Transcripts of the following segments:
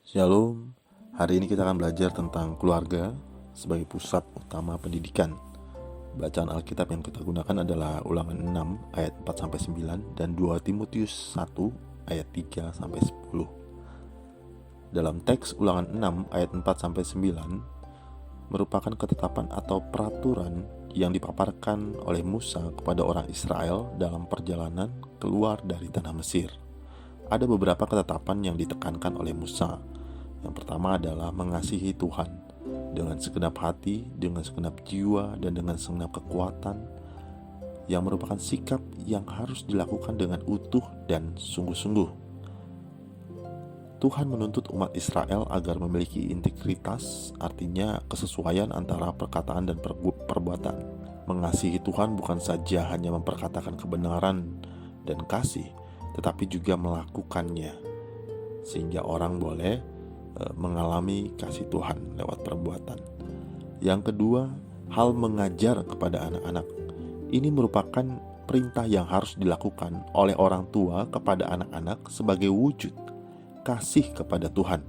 Shalom, hari ini kita akan belajar tentang keluarga sebagai pusat utama pendidikan. Bacaan Alkitab yang kita gunakan adalah Ulangan 6 ayat 4-9 dan 2 Timotius 1 ayat 3-10. Dalam teks Ulangan 6 ayat 4-9 merupakan ketetapan atau peraturan yang dipaparkan oleh Musa kepada orang Israel dalam perjalanan keluar dari tanah Mesir. Ada beberapa ketetapan yang ditekankan oleh Musa. Yang pertama adalah mengasihi Tuhan dengan segenap hati, dengan segenap jiwa, dan dengan segenap kekuatan, yang merupakan sikap yang harus dilakukan dengan utuh dan sungguh-sungguh. Tuhan menuntut umat Israel agar memiliki integritas, artinya kesesuaian antara perkataan dan perbuatan. Mengasihi Tuhan bukan saja hanya memperkatakan kebenaran dan kasih, tetapi juga melakukannya, sehingga orang boleh mengalami kasih Tuhan lewat perbuatan. Yang kedua, hal mengajar kepada anak-anak. Ini merupakan perintah yang harus dilakukan oleh orang tua kepada anak-anak sebagai wujud kasih kepada Tuhan.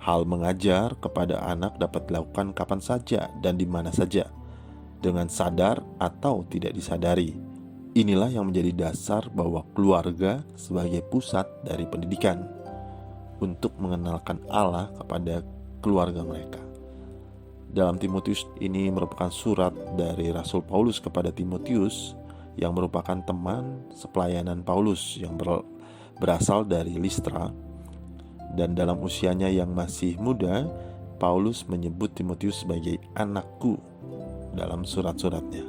Hal mengajar kepada anak dapat dilakukan kapan saja dan di mana saja, dengan sadar atau tidak disadari. Inilah yang menjadi dasar bahwa keluarga sebagai pusat dari pendidikan untuk mengenalkan Allah kepada keluarga mereka. Dalam Timotius, ini merupakan surat dari Rasul Paulus kepada Timotius yang merupakan teman sepelayanan Paulus yang berasal dari Listra. Dan dalam usianya yang masih muda, Paulus menyebut Timotius sebagai anakku dalam surat-suratnya.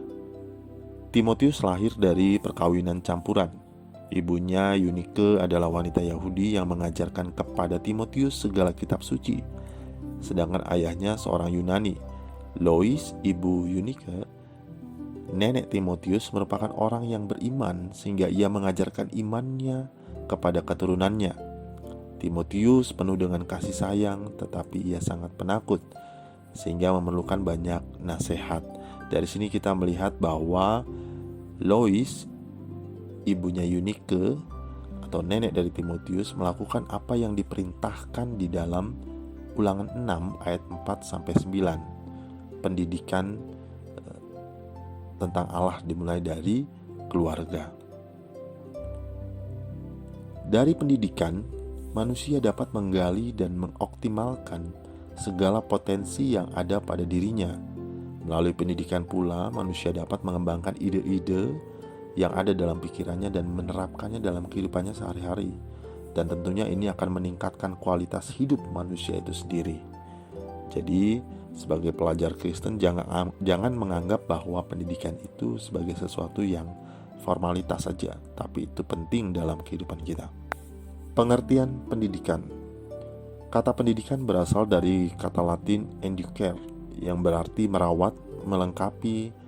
Timotius lahir dari perkawinan campuran. Ibunya Eunike adalah wanita Yahudi yang mengajarkan kepada Timotius segala kitab suci. Sedangkan ayahnya seorang Yunani. Lois, ibu Eunike, nenek Timotius, merupakan orang yang beriman sehingga ia mengajarkan imannya kepada keturunannya. Timotius penuh dengan kasih sayang, tetapi ia sangat penakut sehingga memerlukan banyak nasihat. Dari sini kita melihat bahwa Lois, ibunya Eunike atau nenek dari Timotius, melakukan apa yang diperintahkan di dalam Ulangan 6 ayat 4-9. Pendidikan tentang Allah dimulai dari keluarga. Dari pendidikan, manusia dapat menggali dan mengoptimalkan segala potensi yang ada pada dirinya. Melalui pendidikan pula, manusia dapat mengembangkan ide-ide yang ada dalam pikirannya dan menerapkannya dalam kehidupannya sehari-hari. Dan tentunya ini akan meningkatkan kualitas hidup manusia itu sendiri. Jadi sebagai pelajar Kristen jangan menganggap bahwa pendidikan itu sebagai sesuatu yang formalitas saja, tapi itu penting dalam kehidupan kita. Pengertian pendidikan. Kata pendidikan berasal dari kata Latin educare yang berarti merawat, melengkapi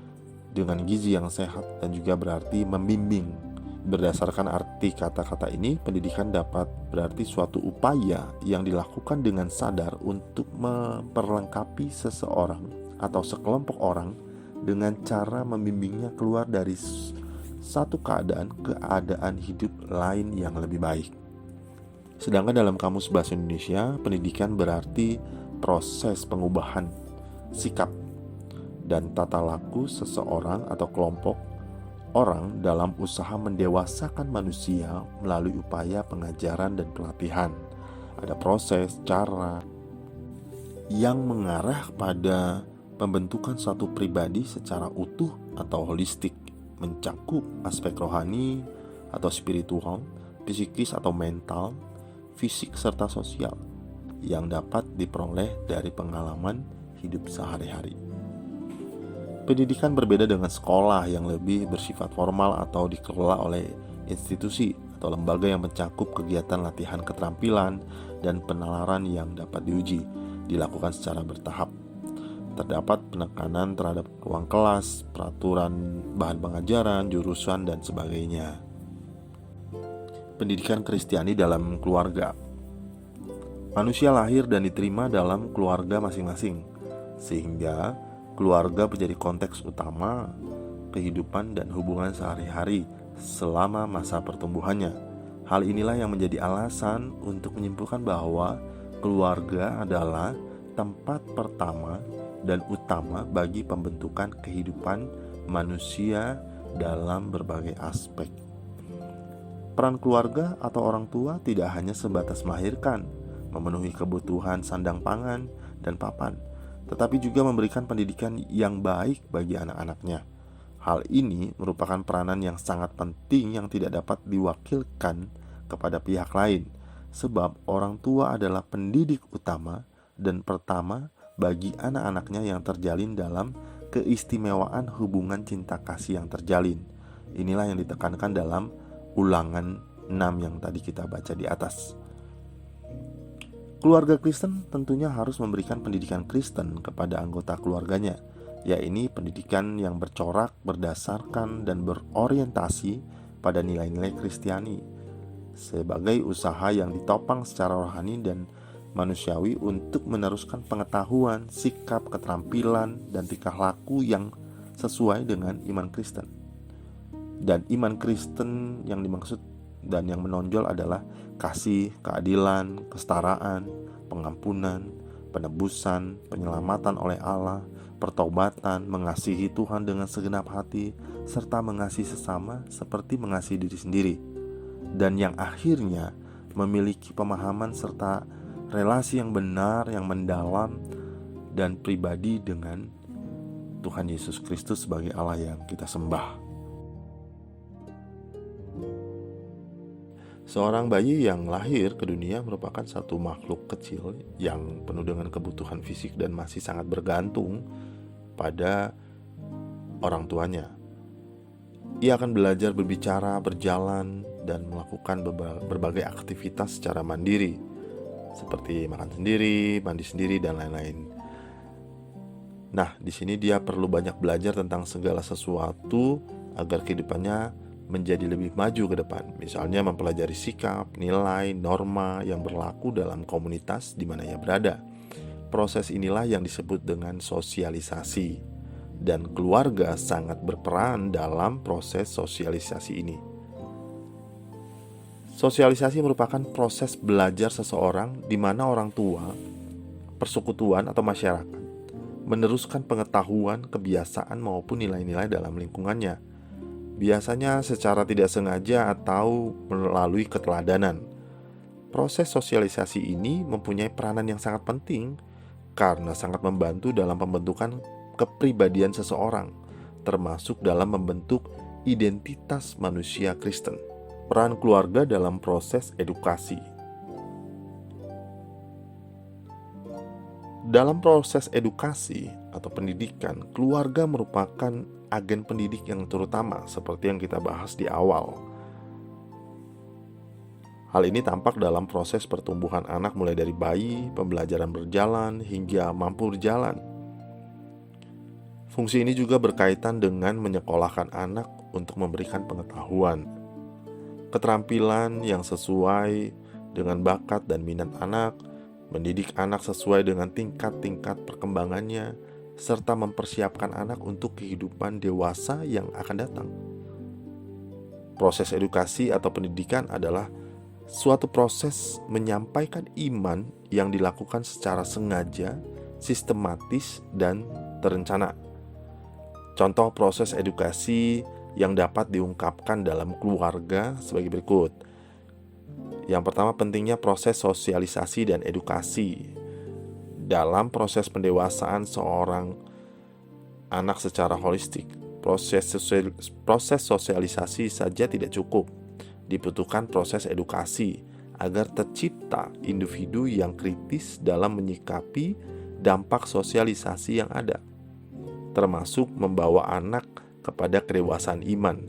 dengan gizi yang sehat, dan juga berarti membimbing. Berdasarkan arti kata-kata ini, pendidikan dapat berarti suatu upaya yang dilakukan dengan sadar untuk memperlengkapi seseorang atau sekelompok orang dengan cara membimbingnya keluar dari satu keadaan ke keadaan hidup lain yang lebih baik. Sedangkan dalam Kamus Bahasa Indonesia, pendidikan berarti proses pengubahan sikap dan tata laku seseorang atau kelompok orang dalam usaha mendewasakan manusia melalui upaya pengajaran dan pelatihan. Ada proses, cara yang mengarah pada pembentukan suatu pribadi secara utuh atau holistik, mencakup aspek rohani atau spiritual, psikis atau mental, fisik serta sosial yang dapat diperoleh dari pengalaman hidup sehari-hari. Pendidikan berbeda dengan sekolah yang lebih bersifat formal atau dikelola oleh institusi atau lembaga yang mencakup kegiatan latihan keterampilan dan penalaran yang dapat diuji, dilakukan secara bertahap. Terdapat penekanan terhadap ruang kelas, peraturan bahan pengajaran, jurusan, dan sebagainya. Pendidikan Kristiani dalam keluarga. Manusia lahir dan diterima dalam keluarga masing-masing, sehingga keluarga menjadi konteks utama kehidupan dan hubungan sehari-hari selama masa pertumbuhannya. Hal inilah yang menjadi alasan untuk menyimpulkan bahwa keluarga adalah tempat pertama dan utama bagi pembentukan kehidupan manusia dalam berbagai aspek. Peran keluarga atau orang tua tidak hanya sebatas melahirkan, memenuhi kebutuhan sandang pangan dan papan, tetapi juga memberikan pendidikan yang baik bagi anak-anaknya. Hal ini merupakan peranan yang sangat penting yang tidak dapat diwakilkan kepada pihak lain, sebab orang tua adalah pendidik utama dan pertama bagi anak-anaknya yang terjalin dalam keistimewaan hubungan cinta kasih yang terjalin. Inilah yang ditekankan dalam Ulangan 6 yang tadi kita baca di atas. Keluarga Kristen tentunya harus memberikan pendidikan Kristen kepada anggota keluarganya, yaitu pendidikan yang bercorak, berdasarkan, dan berorientasi pada nilai-nilai Kristiani, sebagai usaha yang ditopang secara rohani dan manusiawi untuk meneruskan pengetahuan, sikap, keterampilan, dan tingkah laku yang sesuai dengan iman Kristen. Dan iman Kristen yang dimaksud dan yang menonjol adalah kasih, keadilan, kesetaraan, pengampunan, penebusan, penyelamatan oleh Allah, pertobatan, mengasihi Tuhan dengan segenap hati, serta mengasihi sesama seperti mengasihi diri sendiri. Dan yang akhirnya memiliki pemahaman serta relasi yang benar, yang mendalam dan pribadi dengan Tuhan Yesus Kristus sebagai Allah yang kita sembah. Seorang bayi yang lahir ke dunia merupakan satu makhluk kecil yang penuh dengan kebutuhan fisik dan masih sangat bergantung pada orang tuanya. Ia akan belajar berbicara, berjalan, dan melakukan berbagai aktivitas secara mandiri, seperti makan sendiri, mandi sendiri, dan lain-lain. Nah, di sini dia perlu banyak belajar tentang segala sesuatu agar kehidupannya menjadi lebih maju ke depan. Misalnya mempelajari sikap, nilai, norma yang berlaku dalam komunitas di mana ia berada. Proses inilah yang disebut dengan sosialisasi, dan keluarga sangat berperan dalam proses sosialisasi ini. Sosialisasi merupakan proses belajar seseorang di mana orang tua, persekutuan atau masyarakat meneruskan pengetahuan, kebiasaan maupun nilai-nilai dalam lingkungannya, biasanya secara tidak sengaja atau melalui keteladanan. Proses sosialisasi ini mempunyai peranan yang sangat penting karena sangat membantu dalam pembentukan kepribadian seseorang, termasuk dalam membentuk identitas manusia Kristen. Peran keluarga dalam proses edukasi. Dalam proses edukasi atau pendidikan, keluarga merupakan agen pendidik yang terutama seperti yang kita bahas di awal. Hal ini tampak dalam proses pertumbuhan anak mulai dari bayi, pembelajaran berjalan, hingga mampu berjalan. Fungsi ini juga berkaitan dengan menyekolahkan anak untuk memberikan pengetahuan, keterampilan yang sesuai dengan bakat dan minat anak, mendidik anak sesuai dengan tingkat-tingkat perkembangannya, serta mempersiapkan anak untuk kehidupan dewasa yang akan datang. Proses edukasi atau pendidikan adalah suatu proses menyampaikan iman yang dilakukan secara sengaja, sistematis, dan terencana. Contoh proses edukasi yang dapat diungkapkan dalam keluarga sebagai berikut. Yang pertama, pentingnya proses sosialisasi dan edukasi. Dalam proses pendewasaan seorang anak secara holistik, proses sosialisasi saja tidak cukup. Dibutuhkan proses edukasi agar tercipta individu yang kritis dalam menyikapi dampak sosialisasi yang ada, termasuk membawa anak kepada kedewasaan iman.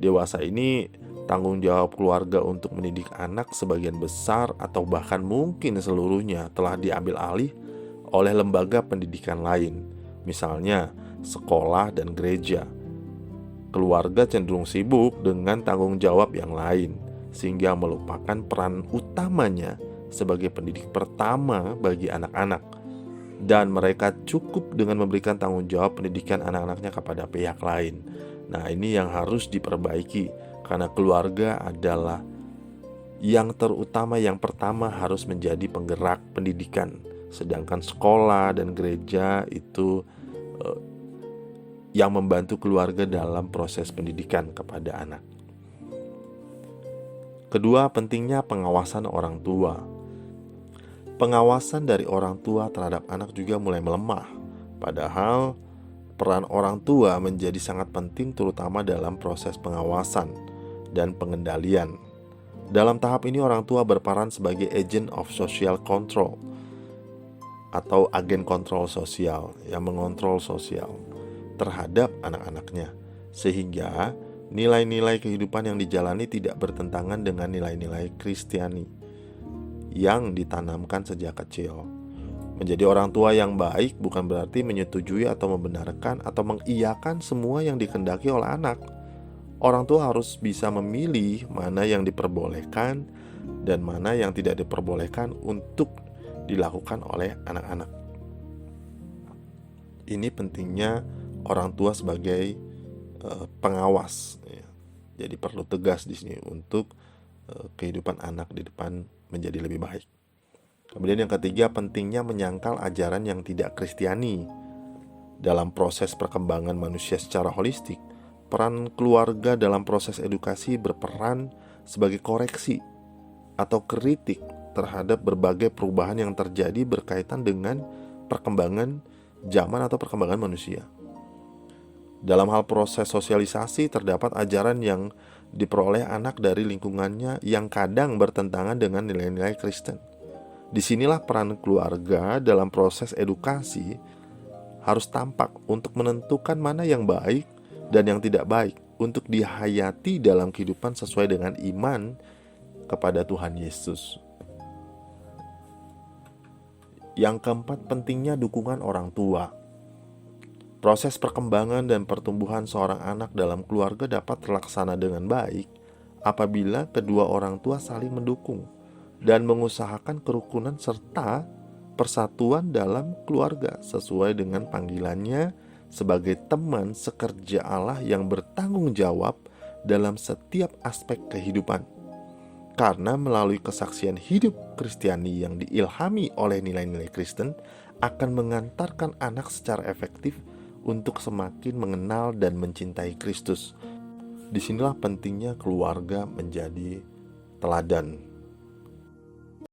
Dewasa ini tanggung jawab keluarga untuk mendidik anak sebagian besar atau bahkan mungkin seluruhnya telah diambil alih oleh lembaga pendidikan lain, misalnya sekolah dan gereja. Keluarga cenderung sibuk dengan tanggung jawab yang lain, sehingga melupakan peran utamanya sebagai pendidik pertama bagi anak-anak, dan mereka cukup dengan memberikan tanggung jawab pendidikan anak-anaknya kepada pihak lain. Nah, ini yang harus diperbaiki, karena keluarga adalah yang pertama harus menjadi penggerak pendidikan, sedangkan sekolah dan gereja itu yang membantu keluarga dalam proses pendidikan kepada anak. Kedua, pentingnya pengawasan orang tua. Pengawasan dari orang tua terhadap anak juga mulai melemah, padahal peran orang tua menjadi sangat penting terutama dalam proses pengawasan dan pengendalian. Dalam tahap ini orang tua berperan sebagai agent of social control atau agen kontrol sosial yang mengontrol sosial terhadap anak-anaknya, sehingga nilai-nilai kehidupan yang dijalani tidak bertentangan dengan nilai-nilai Kristiani yang ditanamkan sejak kecil. Menjadi orang tua yang baik bukan berarti menyetujui atau membenarkan atau mengiyakan semua yang dikehendaki oleh anak. Orang tua harus bisa memilih mana yang diperbolehkan dan mana yang tidak diperbolehkan untuk dilakukan oleh anak-anak. Ini pentingnya orang tua sebagai pengawas. Jadi perlu tegas di sini untuk kehidupan anak di depan menjadi lebih baik. Kemudian yang ketiga, pentingnya menyangkal ajaran yang tidak Kristiani. Dalam proses perkembangan manusia secara holistik, peran keluarga dalam proses edukasi berperan sebagai koreksi atau kritik terhadap berbagai perubahan yang terjadi berkaitan dengan perkembangan zaman atau perkembangan manusia. Dalam hal proses sosialisasi, terdapat ajaran yang diperoleh anak dari lingkungannya yang kadang bertentangan dengan nilai-nilai Kristen. Disinilah peran keluarga dalam proses edukasi harus tampak untuk menentukan mana yang baik dan yang tidak baik untuk dihayati dalam kehidupan sesuai dengan iman kepada Tuhan Yesus. Yang keempat, pentingnya dukungan orang tua. Proses perkembangan dan pertumbuhan seorang anak dalam keluarga dapat terlaksana dengan baik apabila kedua orang tua saling mendukung dan mengusahakan kerukunan serta persatuan dalam keluarga sesuai dengan panggilannya sebagai teman sekerja Allah yang bertanggung jawab dalam setiap aspek kehidupan. Karena melalui kesaksian hidup Kristiani yang diilhami oleh nilai-nilai Kristen akan mengantarkan anak secara efektif untuk semakin mengenal dan mencintai Kristus. Disinilah pentingnya keluarga menjadi teladan.